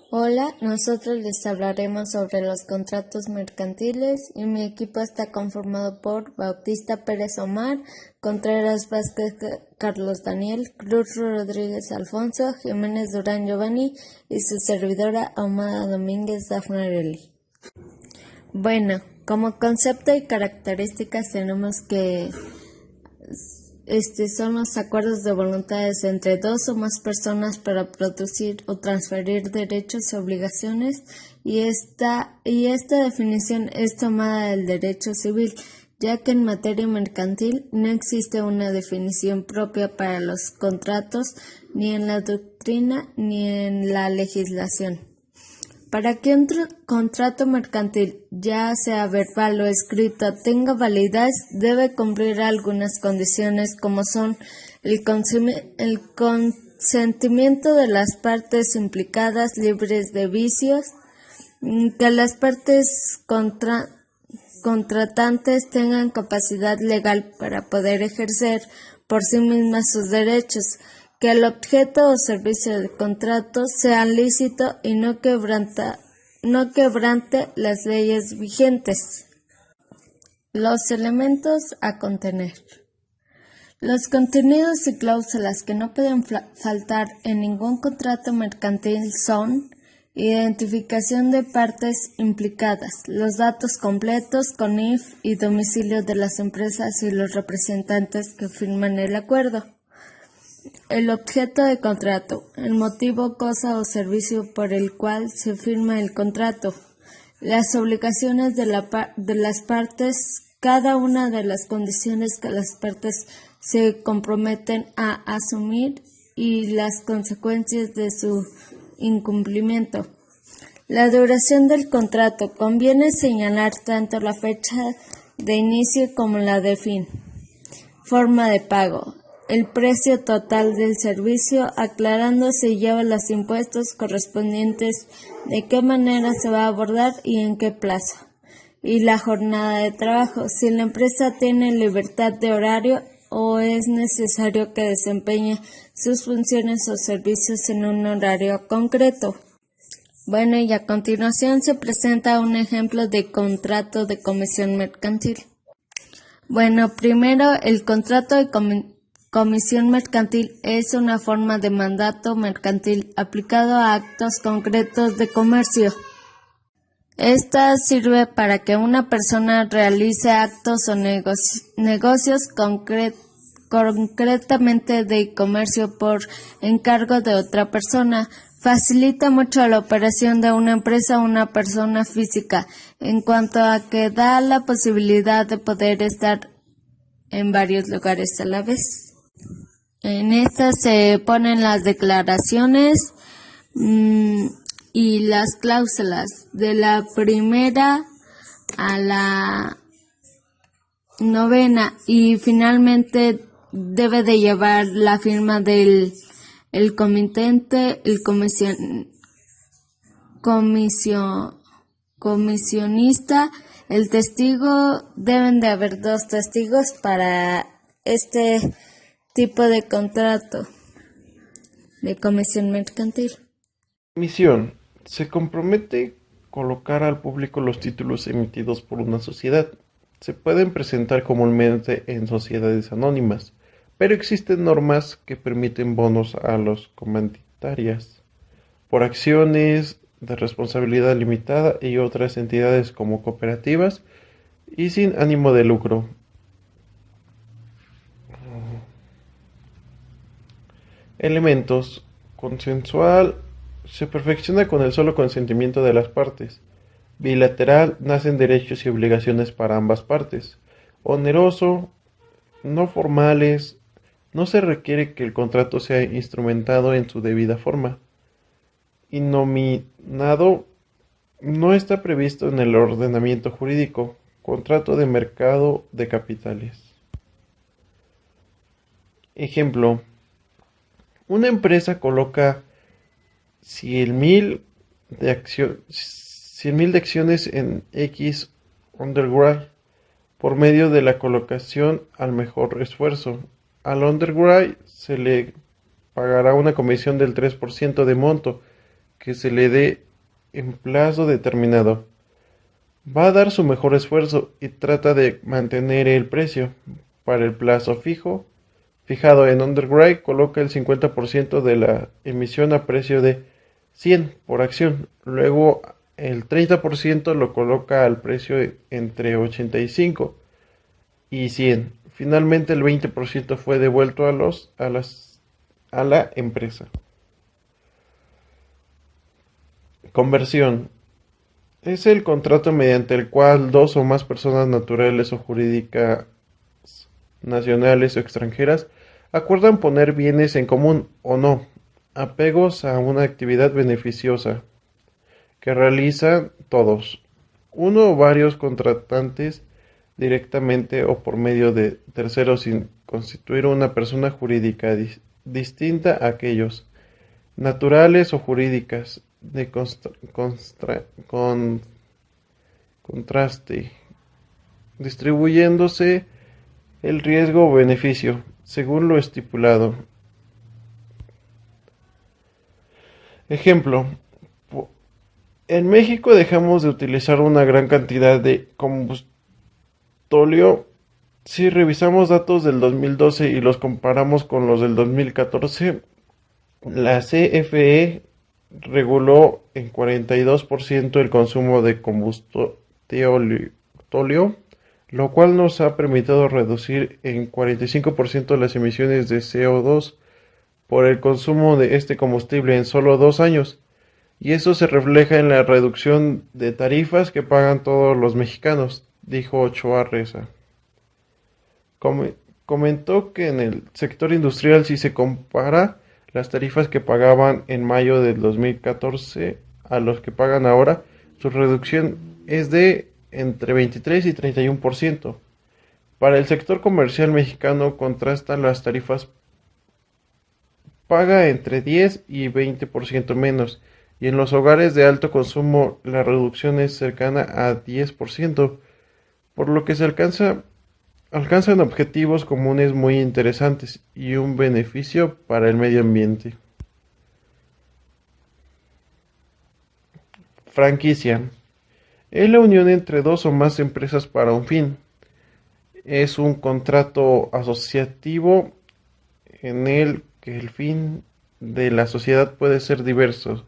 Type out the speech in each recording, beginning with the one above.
Hola, nosotros les hablaremos sobre los contratos mercantiles y mi equipo está conformado por Bautista Pérez Omar, Contreras Vázquez Carlos Daniel, Cruz Rodríguez Alfonso, Jiménez Durán Giovanni y su servidora Ahumada Domínguez Dafne Areli. Bueno, como concepto y características tenemos que son los acuerdos de voluntades entre dos o más personas para producir o transferir derechos y obligaciones, y esta definición es tomada del derecho civil, ya que en materia mercantil no existe una definición propia para los contratos ni en la doctrina ni en la legislación. Para que un contrato mercantil, ya sea verbal o escrito, tenga validez, debe cumplir algunas condiciones como son el consentimiento de las partes implicadas libres de vicios, que las partes contratantes tengan capacidad legal para poder ejercer por sí mismas sus derechos, que el objeto o servicio del contrato sea lícito y no quebrante las leyes vigentes. Los elementos a contener. Los contenidos y cláusulas que no pueden faltar en ningún contrato mercantil son: identificación de partes implicadas, los datos completos con NIF y domicilio de las empresas y los representantes que firman el acuerdo. El objeto de contrato, el motivo, cosa o servicio por el cual se firma el contrato, las obligaciones de las partes, cada una de las condiciones que las partes se comprometen a asumir y las consecuencias de su incumplimiento. La duración del contrato. Conviene señalar tanto la fecha de inicio como la de fin. Forma de pago. El precio total del servicio, aclarando si lleva los impuestos correspondientes, de qué manera se va a abordar y en qué plazo. Y la jornada de trabajo, si la empresa tiene libertad de horario o es necesario que desempeñe sus funciones o servicios en un horario concreto. Bueno, y a continuación se presenta un ejemplo de contrato de comisión mercantil. Bueno, primero, el contrato de comisión mercantil es una forma de mandato mercantil aplicado a actos concretos de comercio. Esta sirve para que una persona realice actos o negocios concretamente de comercio por encargo de otra persona. Facilita mucho la operación de una empresa o una persona física, en cuanto a que da la posibilidad de poder estar en varios lugares a la vez. En esta se ponen las declaraciones y las cláusulas de la primera a la novena, y finalmente debe de llevar la firma del comitente, el comisionista, el testigo. Deben de haber 2 testigos para este tipo de contrato de comisión mercantil. Misión. Se compromete colocar al público los títulos emitidos por una sociedad. Se pueden presentar comúnmente en sociedades anónimas, pero existen normas que permiten bonos a los comandatarias por acciones de responsabilidad limitada y otras entidades como cooperativas y sin ánimo de lucro. Elementos. Consensual. Se perfecciona con el solo consentimiento de las partes. Bilateral. Nacen derechos y obligaciones para ambas partes. Oneroso. No formales. No se requiere que el contrato sea instrumentado en su debida forma. Innominado. No está previsto en el ordenamiento jurídico. Contrato de mercado de capitales. Ejemplo. Una empresa coloca 100.000 de acciones en X underwrite por medio de la colocación al mejor esfuerzo. Al underwrite se le pagará una comisión del 3% de monto que se le dé en plazo determinado. Va a dar su mejor esfuerzo y trata de mantener el precio. Para el plazo fijado en underwrite, coloca el 50% de la emisión a precio de 100 por acción. Luego el 30% lo coloca al precio entre 85 y 100. Finalmente el 20% fue devuelto a la empresa. Conversión. Es el contrato mediante el cual dos o más personas naturales o jurídicas nacionales o extranjeras acuerdan poner bienes en común o no, apegos a una actividad beneficiosa que realizan todos, uno o varios contratantes directamente o por medio de terceros sin constituir una persona jurídica distinta a aquellos naturales o jurídicas de contraste, distribuyéndose el riesgo o beneficio según lo estipulado. Ejemplo, en México dejamos de utilizar una gran cantidad de combustóleo. Si revisamos datos del 2012 y los comparamos con los del 2014, la CFE reguló en 42% el consumo de combustóleo, lo cual nos ha permitido reducir en 45% las emisiones de CO2 por el consumo de este combustible en solo 2 años. Y eso se refleja en la reducción de tarifas que pagan todos los mexicanos, dijo Ochoa Reza. Comentó que en el sector industrial, si se compara las tarifas que pagaban en mayo del 2014 a los que pagan ahora, su reducción es de entre 23 y 31%. Para el sector comercial mexicano contrastan las tarifas, paga entre 10 y 20% menos, y en los hogares de alto consumo la reducción es cercana a 10%, por lo que se alcanzan objetivos comunes muy interesantes y un beneficio para el medio ambiente. Franquicia. Es la unión entre dos o más empresas para un fin. Es un contrato asociativo en el que el fin de la sociedad puede ser diverso.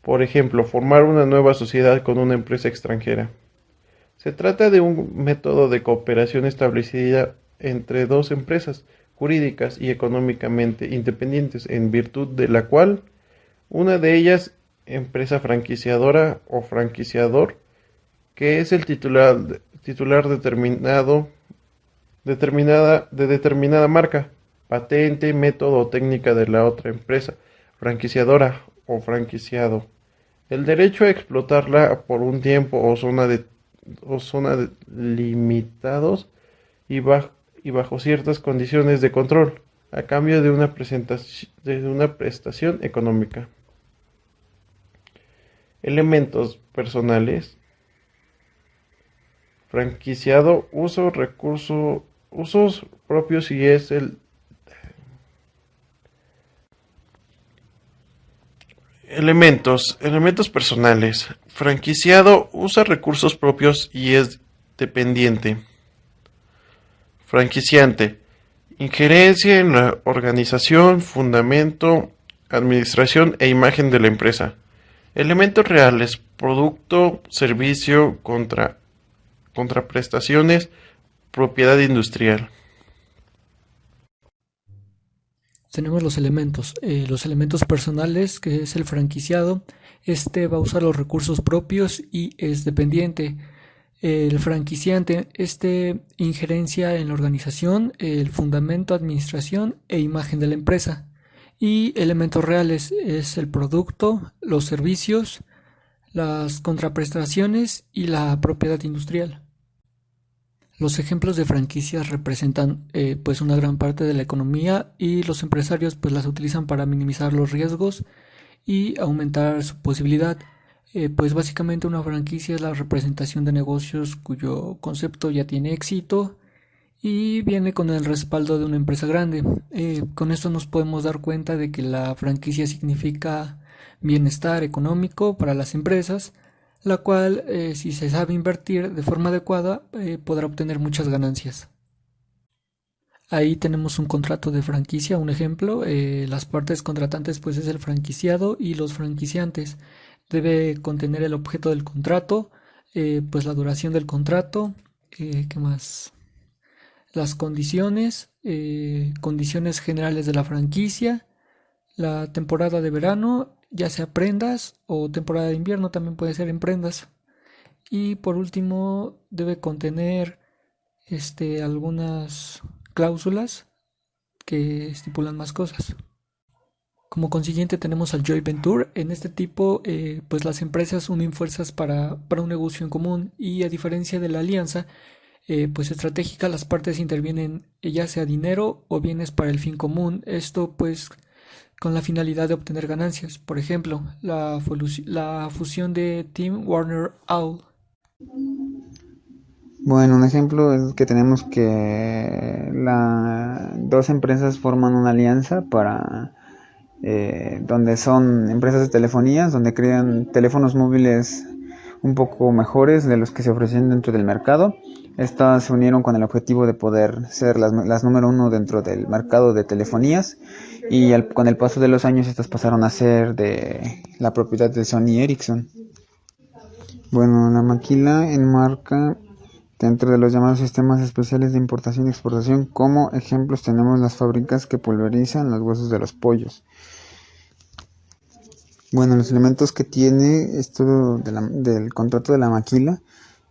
Por ejemplo, formar una nueva sociedad con una empresa extranjera. Se trata de un método de cooperación establecida entre dos empresas jurídicas y económicamente independientes, en virtud de la cual una de ellas, empresa franquiciadora o franquiciador, que es el titular determinada marca, patente, método o técnica de la otra empresa franquiciadora o franquiciado, el derecho a explotarla por un tiempo o zona limitados y bajo ciertas condiciones de control, a cambio de una prestación económica. Elementos personales. Franquiciado, usos propios y es el elementos personales. Franquiciado usa recursos propios y es dependiente. Franquiciante. Injerencia en la organización, fundamento, administración e imagen de la empresa. Elementos reales. Producto, servicio, contraprestaciones, propiedad industrial. Tenemos los elementos personales, que es el franquiciado. Este va a usar los recursos propios y es dependiente. El franquiciante, injerencia en la organización, el fundamento, administración e imagen de la empresa. Y elementos reales es el producto, los servicios, las contraprestaciones y la propiedad industrial. Los ejemplos de franquicias representan pues una gran parte de la economía, y los empresarios pues las utilizan para minimizar los riesgos y aumentar su posibilidad. Pues básicamente una franquicia es la representación de negocios cuyo concepto ya tiene éxito y viene con el respaldo de una empresa grande. Con esto nos podemos dar cuenta de que la franquicia significa bienestar económico para las empresas, la cual, si se sabe invertir de forma adecuada, podrá obtener muchas ganancias. Ahí tenemos un contrato de franquicia, un ejemplo. Las partes contratantes pues es el franquiciado y los franquiciantes. Debe contener el objeto del contrato, pues la duración del contrato, ¿qué más? Las condiciones generales de la franquicia, la temporada de verano, ya sea prendas o temporada de invierno también puede ser en prendas. Y por último debe contener algunas cláusulas que estipulan más cosas. Como consiguiente tenemos al joint venture. En este tipo, pues las empresas unen fuerzas para un negocio en común y a diferencia de la alianza, pues estratégica, las partes intervienen ya sea dinero o bienes para el fin común. Esto pues con la finalidad de obtener ganancias. Por ejemplo, la fusión de Time Warner Owl. Bueno, un ejemplo es que tenemos que dos empresas forman una alianza para donde son empresas de telefonías, donde crean teléfonos móviles un poco mejores de los que se ofrecen dentro del mercado. Estas se unieron con el objetivo de poder ser las número uno dentro del mercado de telefonías y con el paso de los años estas pasaron a ser de la propiedad de Sony Ericsson. Bueno, la maquila enmarca dentro de los llamados sistemas especiales de importación y exportación. Como ejemplos tenemos las fábricas que pulverizan los huesos de los pollos. Bueno, los elementos que tiene esto del contrato de la maquila,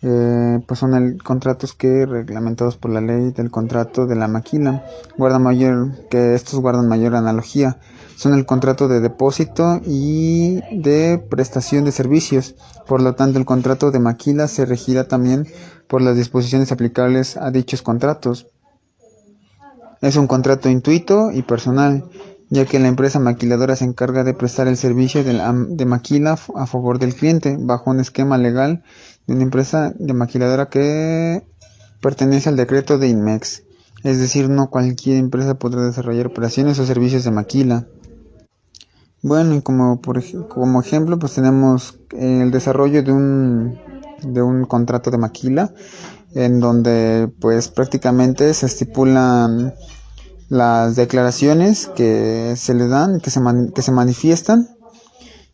pues son contratos que reglamentados por la ley del contrato de la maquila, estos guardan mayor analogía. Son el contrato de depósito y de prestación de servicios. Por lo tanto, el contrato de maquila se regirá también por las disposiciones aplicables a dichos contratos. Es un contrato intuito y personal, ya que la empresa maquiladora se encarga de prestar el servicio de maquila a favor del cliente, bajo un esquema legal de una empresa de maquiladora que pertenece al decreto de INMEX. Es decir, no cualquier empresa podrá desarrollar operaciones o servicios de maquila. Bueno, y como ejemplo, pues tenemos el desarrollo de un contrato de maquila, en donde pues prácticamente se estipulan las declaraciones que se le dan, que se manifiestan,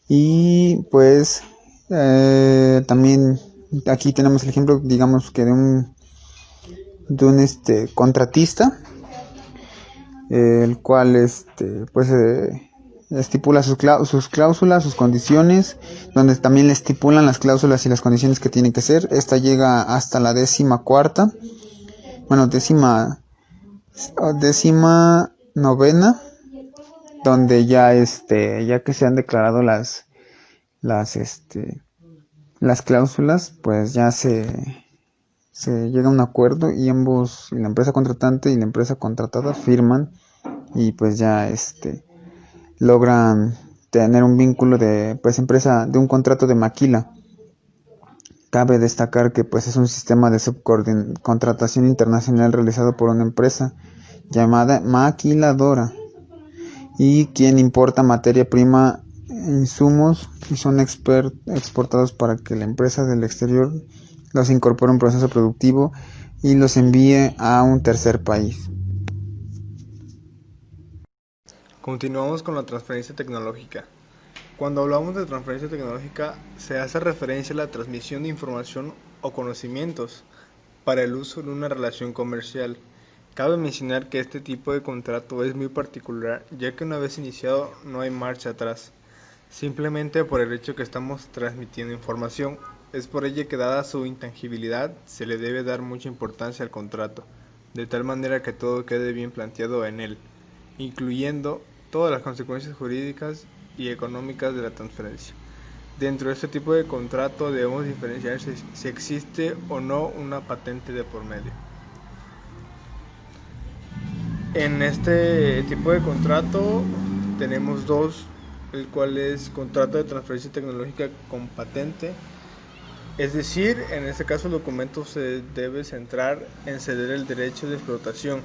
y pues también aquí tenemos el ejemplo, digamos que de un contratista, el cual pues estipula sus cláusulas, sus condiciones, donde también le estipulan las cláusulas y las condiciones que tiene que ser. Esta llega hasta la 14ª, bueno, décima novena, donde ya que se han declarado las cláusulas, pues ya se llega a un acuerdo y ambos, la empresa contratante y la empresa contratada, firman y pues ya logran tener un vínculo de un contrato de maquila. Cabe destacar que pues es un sistema de subcontratación internacional realizado por una empresa llamada maquiladora y quien importa materia prima, insumos, y son exportados para que la empresa del exterior los incorpore a un proceso productivo y los envíe a un tercer país. Continuamos con la transferencia tecnológica. Cuando hablamos de transferencia tecnológica, se hace referencia a la transmisión de información o conocimientos para el uso de una relación comercial. Cabe mencionar que este tipo de contrato es muy particular, ya que una vez iniciado no hay marcha atrás, simplemente por el hecho que estamos transmitiendo información. Es por ello que, dada su intangibilidad, se le debe dar mucha importancia al contrato, de tal manera que todo quede bien planteado en él, incluyendo todas las consecuencias jurídicas y económicas de la transferencia. Dentro de este tipo de contrato debemos diferenciar si existe o no una patente de por medio. En este tipo de contrato tenemos dos, el cual es contrato de transferencia tecnológica con patente. Es decir, en este caso el documento se debe centrar en ceder el derecho de explotación,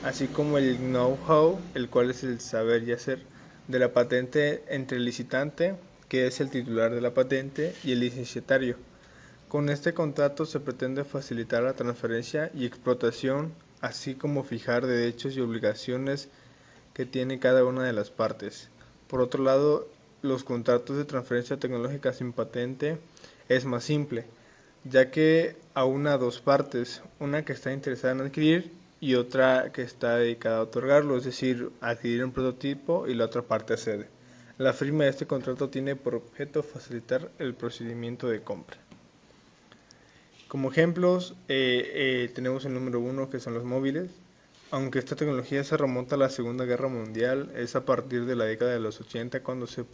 así como el know-how, el cual es el saber y hacer, de la patente entre el licitante, que es el titular de la patente, y el licenciatario. Con este contrato se pretende facilitar la transferencia y explotación, así como fijar derechos y obligaciones que tiene cada una de las partes. Por otro lado, los contratos de transferencia tecnológica sin patente es más simple, ya que aúna dos partes, una que está interesada en adquirir y otra que está dedicada a otorgarlo, es decir, adquirir un prototipo y la otra parte accede. La firma de este contrato tiene por objeto facilitar el procedimiento de compra. Como ejemplos, tenemos el número 1, que son los móviles. Aunque esta tecnología se remonta a la Segunda Guerra Mundial, es a partir de la década de los 80 cuando se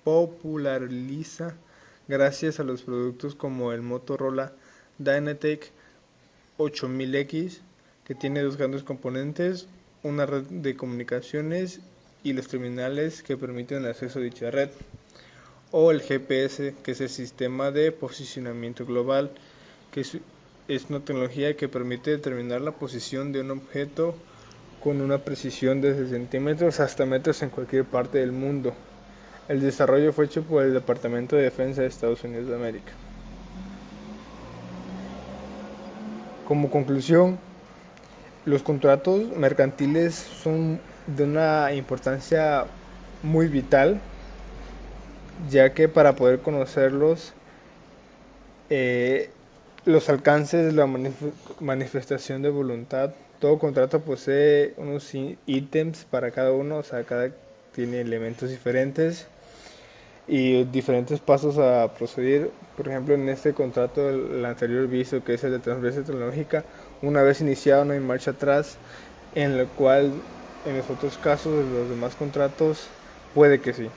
populariza gracias a los productos como el Motorola Dynatec 8000X, que tiene dos grandes componentes, una red de comunicaciones y los terminales que permiten el acceso a dicha red, o el GPS, que es el sistema de posicionamiento global, que es una tecnología que permite determinar la posición de un objeto con una precisión desde centímetros hasta metros en cualquier parte del mundo. El desarrollo fue hecho por el Departamento de Defensa de Estados Unidos de América. Como conclusión, los contratos mercantiles son de una importancia muy vital, ya que para poder conocerlos, los alcances de la manifestación de voluntad, todo contrato posee unos ítems para cada uno, o sea, cada tiene elementos diferentes y diferentes pasos a proceder. Por ejemplo, en este contrato, el anterior visto, que es el de transferencia tecnológica, una vez iniciado no hay marcha atrás, en lo cual en los otros casos de los demás contratos puede que sí.